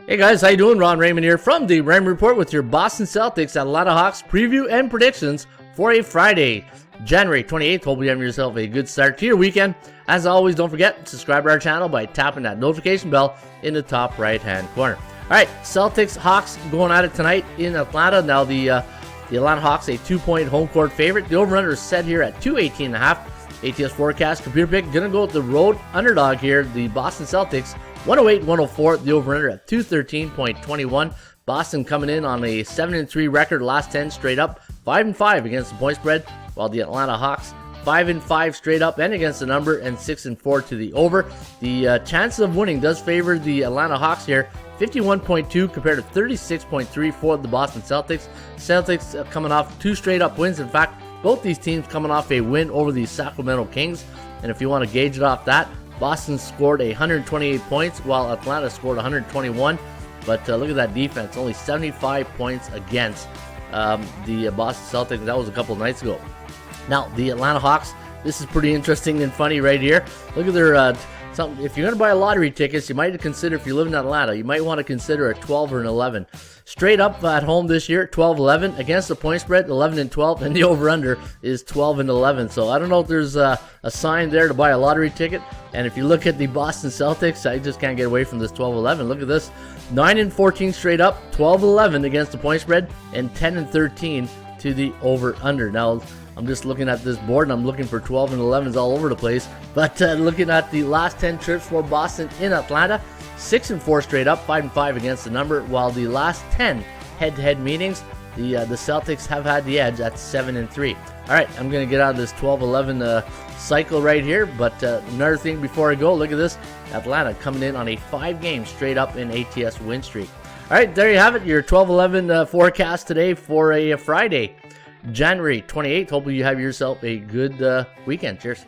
Hey guys, how you doing? Ron Raymond here from the Raymond Report with your Boston Celtics Atlanta Hawks preview and predictions for a Friday, January 28th. Hope you have yourself a good start to your weekend. As always, don't forget to subscribe to our channel by tapping that notification bell in the top right-hand corner. All right, Celtics Hawks going at it tonight in Atlanta. Now the Atlanta Hawks a 2-point home court favorite. The over/under is set here at 218.5. ATS forecast computer pick gonna go with the road underdog here. The Boston Celtics 108-104. The over/under at 213.21. Boston coming in on a 7-3 record, last 10 straight up, 5-5 against the point spread, while the Atlanta Hawks 5-5 straight up and against the number, and 6-4 to the over. The chances of winning does favor the Atlanta Hawks here, 51.2 compared to 36.3 for the Boston Celtics. Celtics coming off 2 straight up wins. In fact, both these teams coming off a win over the Sacramento Kings. And if you want to gauge it off that, Boston scored 128 points while Atlanta scored 121. But look at that defense, only 75 points against the Boston Celtics. That was a couple of nights ago. Now, the Atlanta Hawks, this is pretty interesting and funny right here. Look at their, if you're going to buy lottery tickets, you might consider, if you live in Atlanta, you might want to consider a 12 or an 11. Straight up at home this year, 12-11. Against the point spread, 11-12. And the over-under is 12-11. So I don't know if there's a sign there to buy a lottery ticket. And if you look at the Boston Celtics, I just can't get away from this 12-11. Look at this. 9-14 straight up, 12-11 against the point spread, and 10-13 to the over-under. Now, I'm just looking at this board, and I'm looking for 12 and 11s all over the place. But looking at the last 10 trips for Boston in Atlanta, 6-4 straight up, 5-5 against the number, while the last 10 head-to-head meetings, the Celtics have had the edge at 7-3. All right, I'm going to get out of this 12-11 cycle right here. But another thing before I go, look at this. Atlanta coming in on a 5-game straight up in ATS win streak. All right, there you have it, your 12-11 forecast today for a Friday, January 28th. Hopefully you have yourself a good weekend. Cheers.